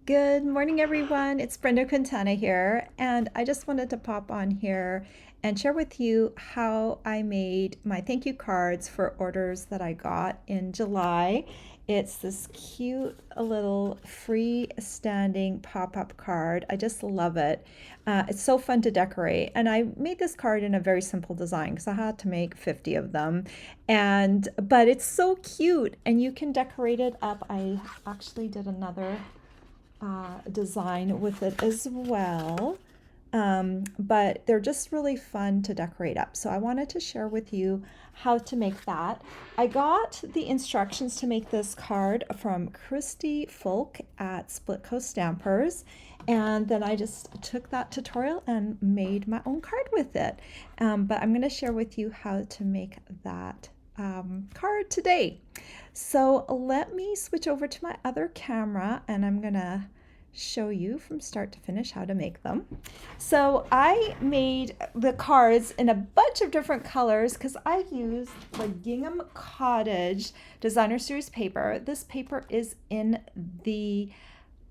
Good morning, everyone. It's Brenda Quintana here, and I just wanted to pop on here and share with you how I made my thank you cards for orders that I got in July. It's this cute little freestanding pop-up card. I just love it. It's so fun to decorate, and I made this card in a very simple design because I had to make 50 of them, and but it's so cute, and you can decorate it up. I actually did another design with it as well. But they're just really fun to decorate up. So I wanted to share with you how to make that. I got the instructions to make this card from Christy Folk at Split Coast Stampers. And then I just took that tutorial and made my own card with it. But I'm going to share with you how to make that card today. So let me switch over to my other camera and I'm gonna show you from start to finish how to make them. So I made the cards in a bunch of different colors because I used the Gingham Cottage Designer Series paper. This paper is in the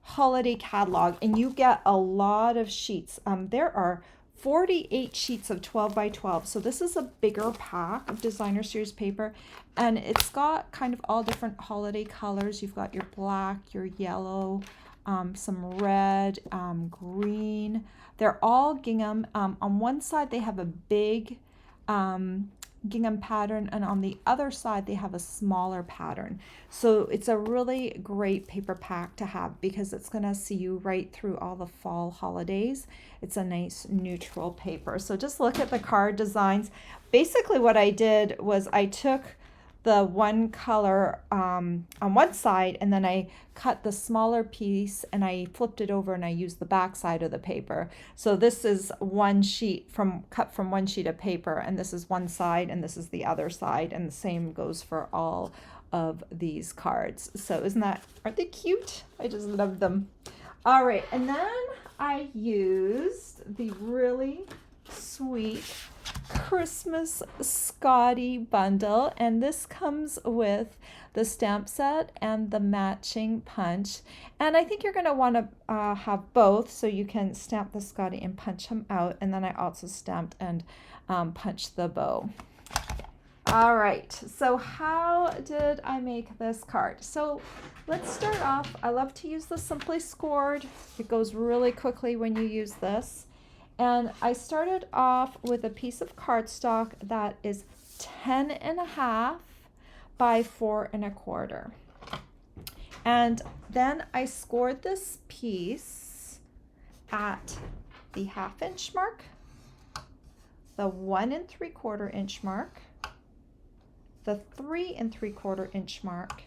holiday catalog and you get a lot of sheets. There are 48 sheets of 12 by 12. So this is a bigger pack of designer series paper and it's got kind of all different holiday colors. You've got your black, your yellow, some red, green. They're all gingham. On one side they have a big gingham pattern and on the other side they have a smaller pattern. So it's a really great paper pack to have because it's going to see you right through all the fall holidays. It's a nice neutral paper. So just look at the card designs. Basically what I did was I took the one color on one side and then I cut the smaller piece and I flipped it over and I used the back side of the paper. So this is one sheet cut from one sheet of paper and this is one side and this is the other side and the same goes for all of these cards. So aren't they cute? I just love them. All right, and then I used the really sweet Christmas Scottie bundle, and this comes with the stamp set and the matching punch, and I think you're going to want to have both so you can stamp the Scottie and punch them out, and then I also stamped and punched the bow. All right, so how did I make this card? So let's start off. I love to use the Simply Scored. It goes really quickly when you use this. And I started off with a piece of cardstock that is 10.5 by 4.25. And then I scored this piece at the 1/2 inch mark, the 1 3/4 inch mark, the 3 3/4 inch mark,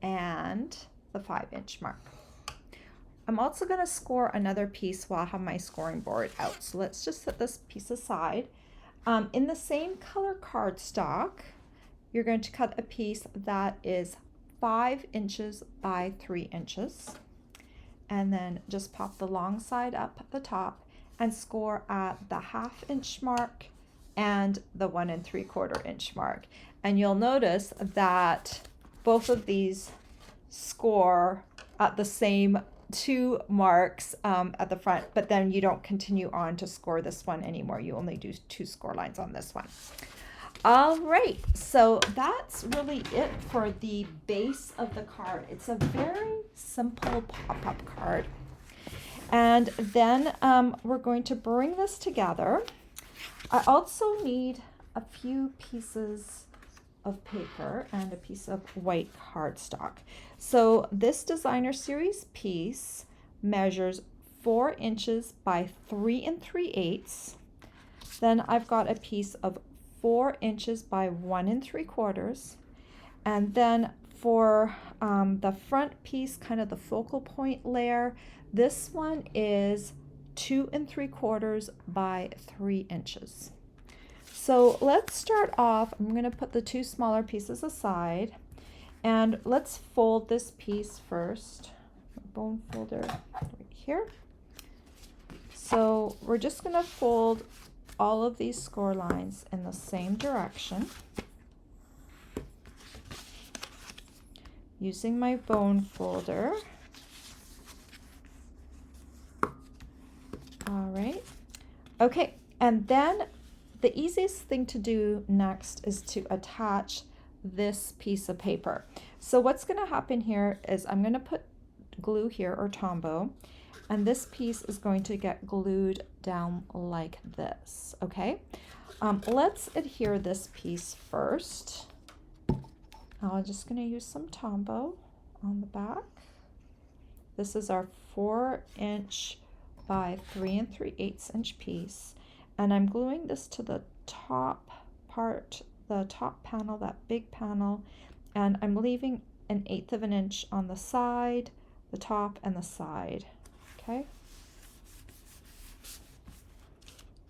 and the 5 inch mark. I'm also going to score another piece while I have my scoring board out. So let's just set this piece aside. In the same color cardstock, you're going to cut a piece that is 5 inches by 3 inches. And then just pop the long side up at the top and score at the 1/2 inch mark and the 1 3/4 inch mark. And you'll notice that both of these score at the same 2 marks at the front, but then you don't continue on to score this one anymore. You only do 2 score lines on this one. All right, so that's really it for the base of the card. It's a very simple pop-up card. And then we're going to bring this together. I also need a few pieces of paper and a piece of white cardstock. So this designer series piece measures 4 inches by 3 3/8. Then I've got a piece of 4 inches by 1 3/4. And then for the front piece, kind of the focal point layer, this one is 2 3/4 by 3 inches. So let's start off. I'm going to put the 2 smaller pieces aside and let's fold this piece first. Bone folder right here. So we're just going to fold all of these score lines in the same direction using my bone folder. Okay, and then the easiest thing to do next is to attach this piece of paper. So what's going to happen here is I'm going to put glue here, or Tombow, and this piece is going to get glued down like this. Okay, let's adhere this piece first. I'm just going to use some Tombow on the back. This is our 4" by 3 3/8 inch piece, and I'm gluing this to the top part, the top panel, that big panel, and I'm leaving 1/8 inch on the side, the top, and the side. Okay,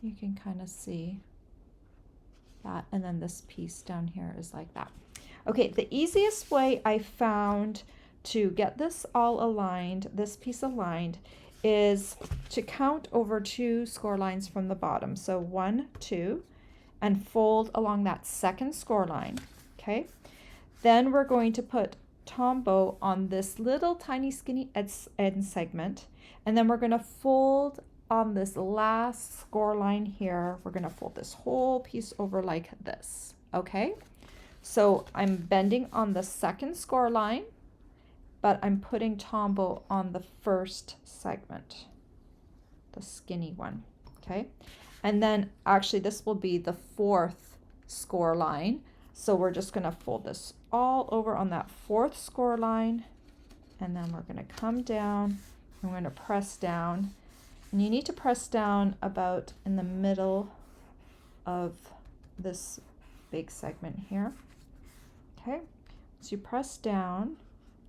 you can kind of see that, and then this piece down here is like that. Okay, the easiest way I found to get this all aligned, this piece aligned, is to count over 2 score lines from the bottom. So 1, 2, and fold along that second score line. Okay, then we're going to put Tombow on this little tiny skinny end segment, and then we're going to fold on this last score line here. We're going to fold this whole piece over like this. Okay, so I'm bending on the second score line, but I'm putting Tombow on the first segment, the skinny one. Okay, and then actually this will be the 4th score line, so we're just going to fold this all over on that 4th score line, and then we're going to come down, I'm going to press down, and you need to press down about in the middle of this big segment here. Okay, so you press down,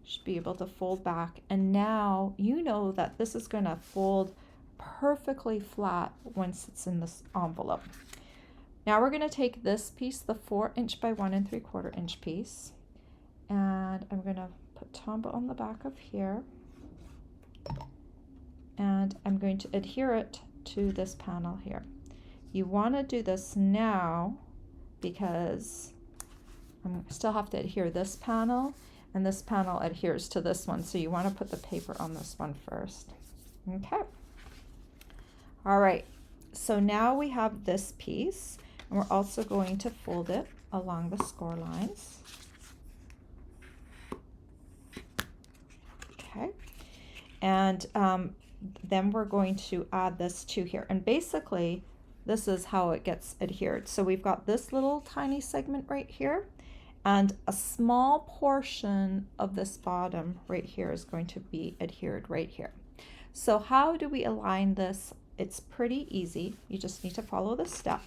should be able to fold back, and now you know that this is going to fold perfectly flat once it's in this envelope. Now we're going to take this piece, the 4" by 1 3/4 inch piece, and I'm going to put Tombow on the back of here, and I'm going to adhere it to this panel here. You want to do this now because I still have to adhere this panel, and this panel adheres to this one, so you want to put the paper on this one first. Okay, all right, so now we have this piece, and we're also going to fold it along the score lines. Okay, and then we're going to add this to here, and basically this is how it gets adhered. So we've got this little tiny segment right here, and a small portion of this bottom right here is going to be adhered right here. So how do we align this? It's pretty easy. You just need to follow this step.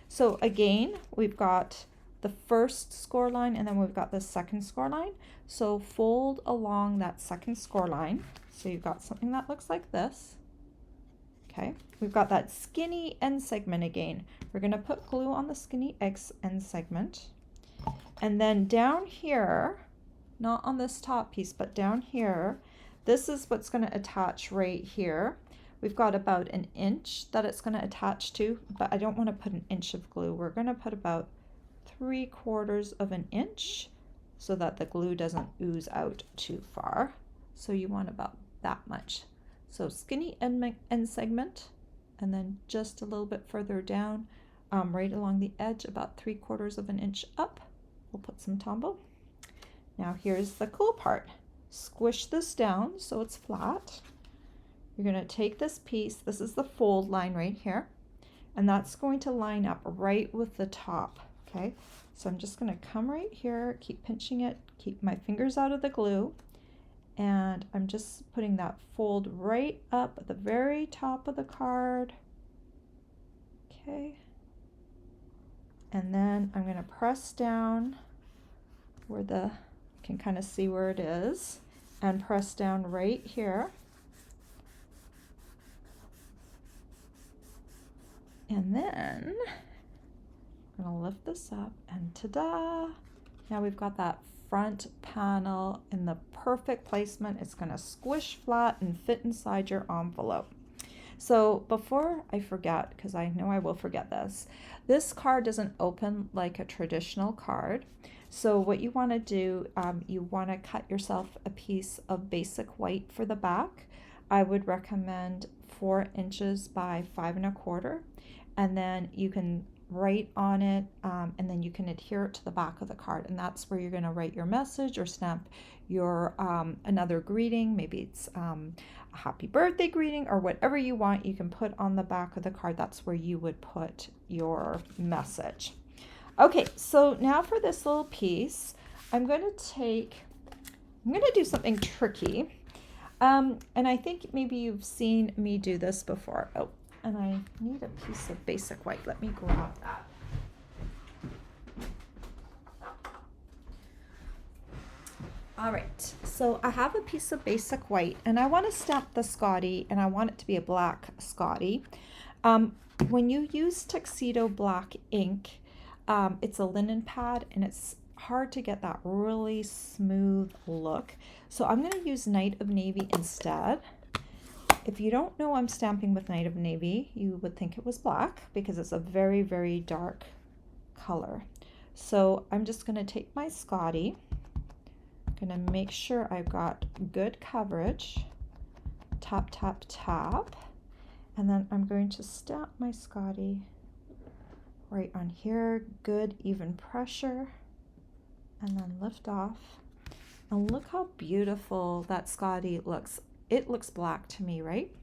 So again, we've got the first score line, and then we've got the second score line. So fold along that second score line. So you've got something that looks like this. Okay, we've got that skinny end segment again. We're going to put glue on the skinny end segment. And then down here, not on this top piece, but down here, this is what's going to attach right here. We've got about 1 inch that it's going to attach to, but I don't want to put 1 inch of glue. We're going to put about 3/4 of an inch so that the glue doesn't ooze out too far. So you want about that much. So skinny end segment, and then just a little bit further down, right along the edge, about 3/4 of an inch up. We'll put some Tombow. Now here's the cool part. Squish this down so it's flat. You're going to take this piece, this is the fold line right here, and that's going to line up right with the top. Okay, so I'm just going to come right here, keep pinching it, keep my fingers out of the glue, and I'm just putting that fold right up at the very top of the card. Okay, and then I'm going to press down where you can kind of see where it is, and press down right here. And then I'm going to lift this up, and ta-da! Now we've got that front panel in the perfect placement. It's going to squish flat and fit inside your envelope. So before I forget, because I know I will forget this card doesn't open like a traditional card. So what you want to do, you want to cut yourself a piece of basic white for the back. I would recommend 4 inches by 5 1/4, and then you can write on it, and then you can adhere it to the back of the card, and that's where you're going to write your message or stamp your another greeting. Maybe it's a happy birthday greeting or whatever you want. You can put on the back of the card. That's where you would put your message. Okay, so now for this little piece, I'm going to do something tricky. And I think maybe you've seen me do this before. Oh, and I need a piece of basic white. Let me grab that. All right, so I have a piece of basic white, and I want to stamp the Scottie, and I want it to be a black Scottie. When you use tuxedo black ink, it's a linen pad, and it's hard to get that really smooth look. So I'm going to use Night of Navy instead. If you don't know I'm stamping with Night of Navy, you would think it was black because it's a very, very dark color. So I'm just going to take my Scottie. I'm going to make sure I've got good coverage. Tap, tap, tap. And then I'm going to stamp my Scottie right on here. Good, even pressure. And then lift off. And look how beautiful that Scottie looks. It looks black to me, right?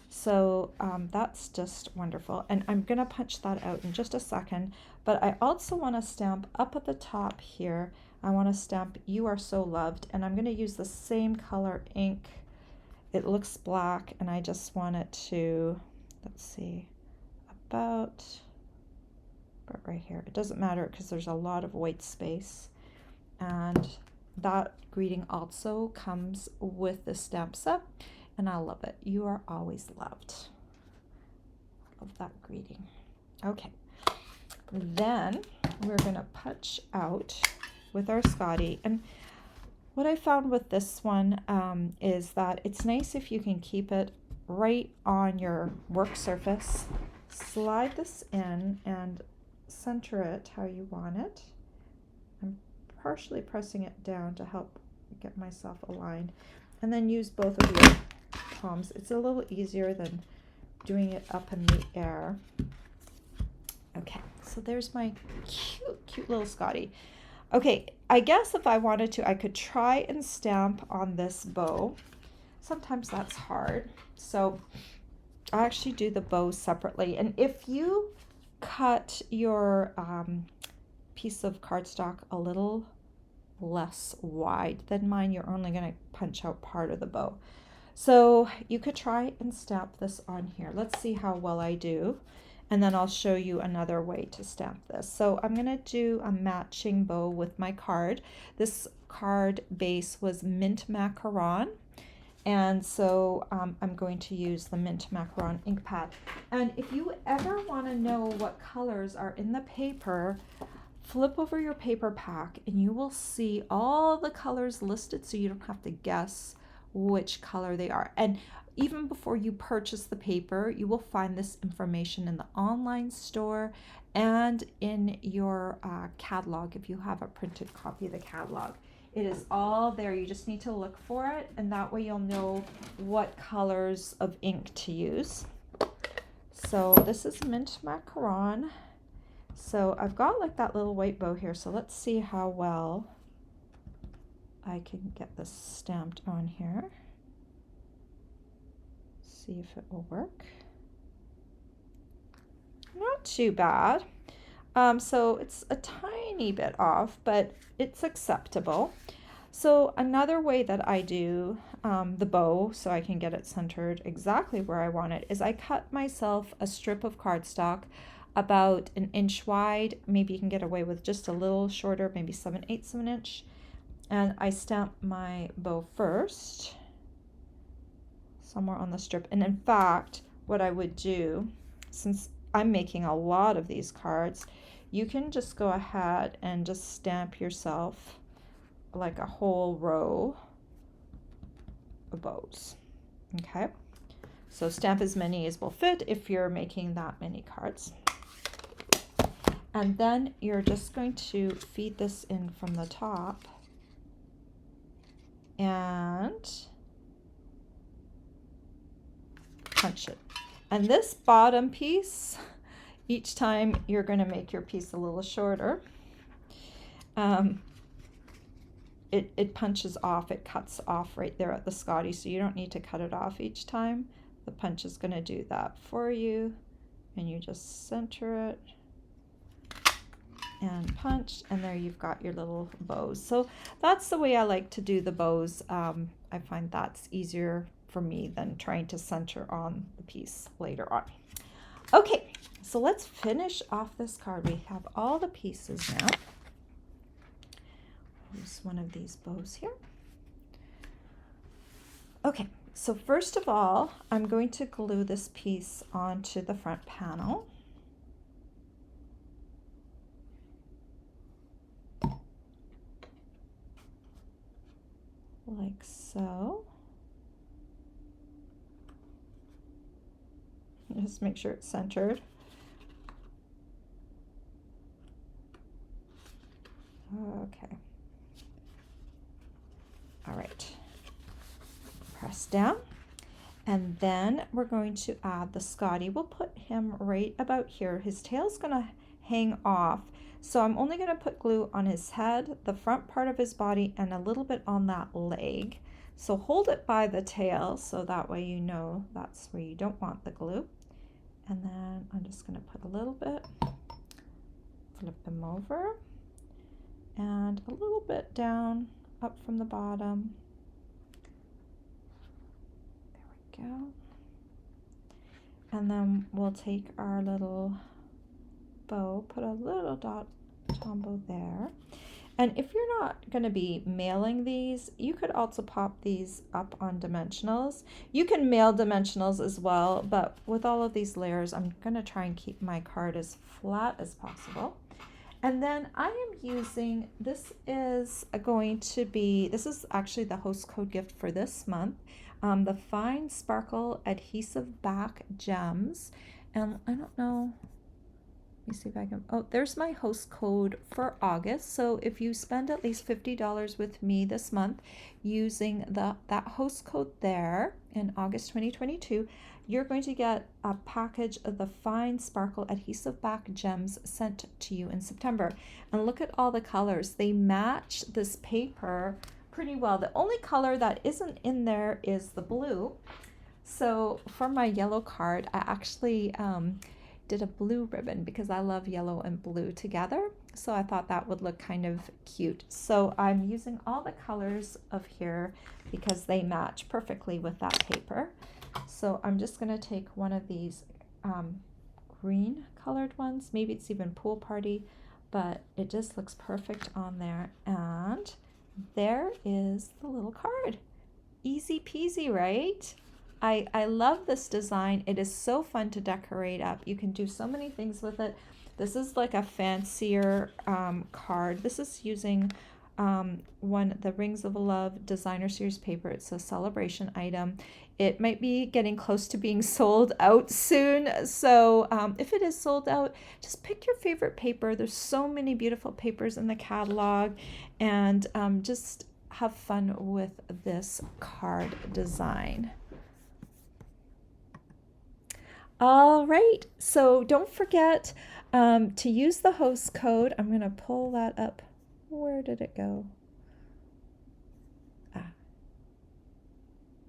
So that's just wonderful. And I'm gonna punch that out in just a second, but I also wanna stamp up at the top here. I wanna stamp You Are So Loved, and I'm gonna use the same color ink. It looks black, and I just want it to, let's see, about right here. It doesn't matter because there's a lot of white space. And that greeting also comes with the stamp set, and I love it. You are always loved. Love that greeting. Okay, then we're gonna punch out with our Scottie. And what I found with this one is that it's nice if you can keep it right on your work surface. Slide this in and center it how you want it. I'm partially pressing it down to help get myself aligned, and then use both of your palms. It's a little easier than doing it up in the air. Okay, so there's my cute little Scottie. Okay, I guess if I wanted to, I could try and stamp on this bow. Sometimes that's hard, so I actually do the bow separately. And if you cut your piece of cardstock a little less wide than mine, you're only going to punch out part of the bow. So you could try and stamp this on here. Let's see how well I do, and then I'll show you another way to stamp this. So I'm going to do a matching bow with my card. This card base was mint macaron, and so I'm going to use the mint macaron ink pad. And if you ever want to know what colors are in the paper, flip over your paper pack and you will see all the colors listed, so you don't have to guess which color they are. And even before you purchase the paper, you will find this information in the online store and in your catalog if you have a printed copy of the catalog. It is all there. You just need to look for it, and that way you'll know what colors of ink to use. So this is mint macaron. So I've got like that little white bow here, so let's see how well I can get this stamped on here. See if it will work. Not too bad. So it's a tiny bit off, but it's acceptable. So another way that I do the bow, so I can get it centered exactly where I want it, is I cut myself a strip of cardstock about 1 inch wide. Maybe you can get away with just a little shorter, maybe 7/8 of an inch. And I stamp my bow first, somewhere on the strip. And in fact, what I would do, since I'm making a lot of these cards, you can just go ahead and just stamp yourself like a whole row of bows. Okay, so stamp as many as will fit if you're making that many cards. And then you're just going to feed this in from the top, and punch it. And this bottom piece, each time you're going to make your piece a little shorter. It punches off, it cuts off right there at the Scottie, so you don't need to cut it off each time. The punch is going to do that for you, and you just center it and punch, and there you've got your little bows. So that's the way I like to do the bows. I find that's easier for me than trying to center on the piece later on. Okay, so let's finish off this card. We have all the pieces now. Use one of these bows here. Okay, so first of all, I'm going to glue this piece onto the front panel. Like so. Just make sure it's centered. Okay. All right. Press down. And then we're going to add the Scottie. We'll put him right about here. His tail's going to hang off. So I'm only going to put glue on his head, the front part of his body, and a little bit on that leg. So hold it by the tail so that way you know that's where you don't want the glue. And then I'm just going to put a little bit, flip him over, and a little bit down, up from the bottom. There we go. And then we'll take our little bow, put a little dot tombow there. And if you're not going to be mailing these, you could also pop these up on dimensionals. You can mail dimensionals as well, but with all of these layers, I'm going to try and keep my card as flat as possible. And then I am using, this is actually the host code gift for this month, the Fine Sparkle Adhesive Back Gems. And I don't know, let me see if I can, oh, there's my host code for August. So if you spend at least $50 with me this month using that host code there in August 2022, you're going to get a package of the Fine Sparkle Adhesive Back Gems sent to you in September. And look at all the colors. They match this paper pretty well. The only color that isn't in there is the blue. So for my yellow card, I actually did a blue ribbon because I love yellow and blue together. So I thought that would look kind of cute. So I'm using all the colors of here because they match perfectly with that paper. So I'm just going to take one of these green colored ones. Maybe it's even Pool Party, but it just looks perfect on there. And there is the little card. Easy peasy, right? I love this design. It is so fun to decorate up. You can do so many things with it. This is like a fancier card. This is using the Rings of Love designer series paper. It's a celebration item. It might be getting close to being sold out soon. So if it is sold out, just pick your favorite paper. There's so many beautiful papers in the catalog, and just have fun with this card design. All right, so don't forget to use the host code. I'm going to pull that up. Where did it go?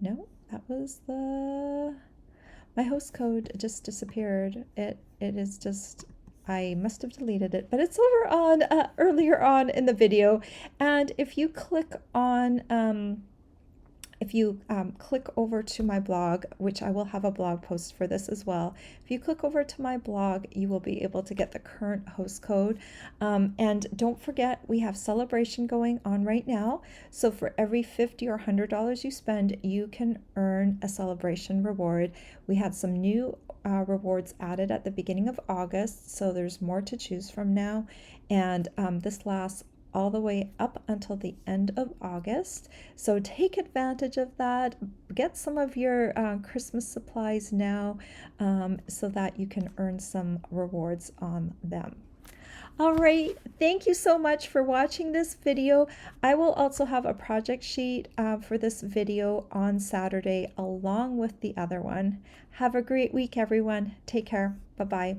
No, that was my host code just disappeared. It is just, I must have deleted it, but it's over on earlier on in the video. And if you click on click over to my blog, which I will have a blog post for this as well. If you click over to my blog, you will be able to get the current host code. And don't forget, we have celebration going on right now. So for every $50 or $100 you spend, you can earn a celebration reward. We had some new rewards added at the beginning of August, so there's more to choose from now. And this lasts all the way up until the end of August. So take advantage of that. Get some of your Christmas supplies now so that you can earn some rewards on them. All right, thank you so much for watching this video. I will also have a project sheet for this video on Saturday along with the other one. Have a great week, everyone. Take care. Bye-bye.